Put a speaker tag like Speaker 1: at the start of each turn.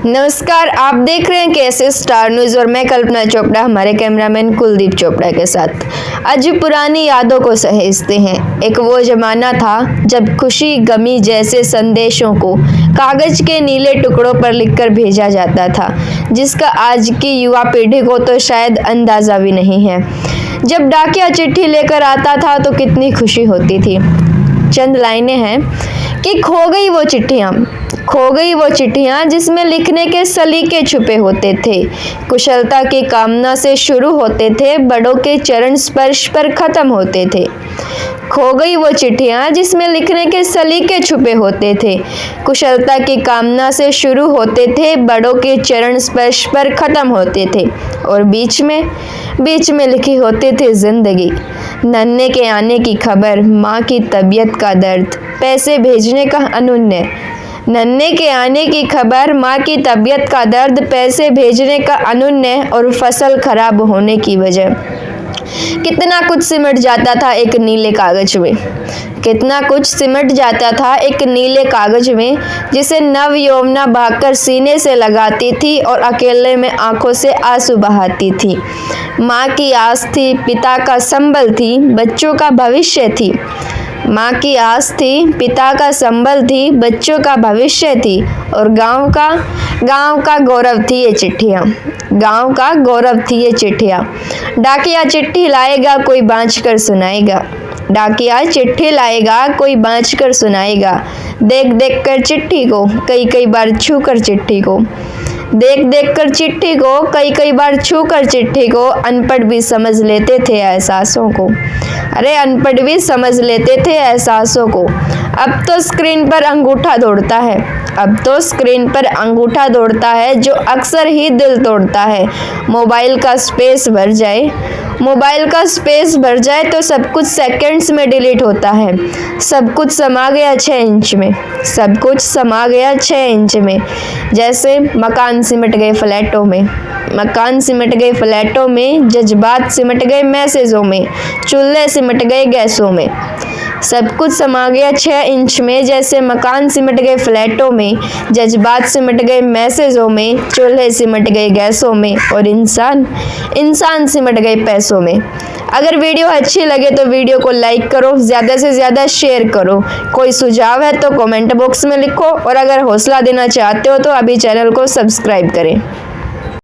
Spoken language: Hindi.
Speaker 1: नमस्कार, आप देख रहे हैं कैसे स्टार न्यूज़ और मैं कल्पना चोपड़ा हमारे कैमरामैन कुलदीप चोपड़ा के साथ। आज पुरानी यादों को सहेजते हैं। एक वो जमाना था जब खुशी गमी जैसे संदेशों को कागज के नीले टुकड़ों पर लिखकर भेजा जाता था, जिसका आज की युवा पीढ़ी को तो शायद अंदाजा भी नहीं है। जब डाकिया चिट्ठी लेकर आता था तो कितनी खुशी होती थी। चंद लाइनें हैं कि खो गई वो चिट्ठियाँ जिसमें लिखने के सलीके छुपे होते थे, कुशलता की कामना से शुरू होते थे, बड़ों के चरण स्पर्श पर खत्म होते थे। खो गई वो चिट्ठियाँ जिसमें लिखने के सलीके छुपे होते थे, कुशलता की कामना से शुरू होते थे, बड़ों के चरण स्पर्श पर खत्म होते थे। और बीच में लिखी होती थी जिंदगी, नन्हे के आने की खबर, माँ की तबीयत का दर्द, पैसे भेजने का अनुन्य। नन्हे के आने की खबर, माँ की तबीयत का दर्द, पैसे भेजने का अनुन्य और फसल खराब होने की वजह। कितना कुछ सिमट जाता था एक नीले कागज में, कितना कुछ सिमट जाता था एक नीले कागज में, जिसे नव यौवना भागकर सीने से लगाती थी और अकेले में आंखों से आंसू बहाती थी। माँ की आस थी, पिता का संबल थी, बच्चों का भविष्य थी। माँ की आस थी, पिता का संबल थी, बच्चों का भविष्य थी और गांव का गौरव थी ये चिट्ठियाँ। गांव का गौरव थी ये चिट्ठियाँ। डाकिया चिट्ठी लाएगा, कोई बाँच कर सुनाएगा। डाकिया चिट्ठी लाएगा, कोई बाँच कर सुनाएगा। देख देख कर चिट्ठी को, कई बार छू कर चिट्ठी को। देख देख कर चिट्ठी को, कई बार छू कर चिट्ठी को। अनपढ़ भी समझ लेते थे एहसासों को। अरे अनपढ़ भी समझ लेते थे एहसासों को। अब तो स्क्रीन पर अंगूठा दौड़ता है, अब तो स्क्रीन पर अंगूठा दौड़ता है, जो अक्सर ही दिल तोड़ता है। मोबाइल का स्पेस भर जाए तो सब कुछ सेकंड्स में डिलीट होता है। सब कुछ समा गया 6 इंच में, सब कुछ समा गया 6 इंच में। जैसे मकान सिमट गए फ्लैटों में, मकान सिमट गए फ्लैटों में, जज्बात सिमट गए मैसेजों में, चूल्हे सिमट गए गैसों में। सब कुछ समा गया 6 इंच में, जैसे मकान सिमट गए फ्लैटों में, जज्बात सिमट गए मैसेजों में, चूल्हे सिमट गए गैसों में और इंसान सिमट गए पैसों में। अगर वीडियो अच्छी लगे तो वीडियो को लाइक करो, ज़्यादा से ज़्यादा शेयर करो। कोई सुझाव है तो कमेंट बॉक्स में लिखो और अगर हौसला देना चाहते हो तो अभी चैनल को सब्सक्राइब करें।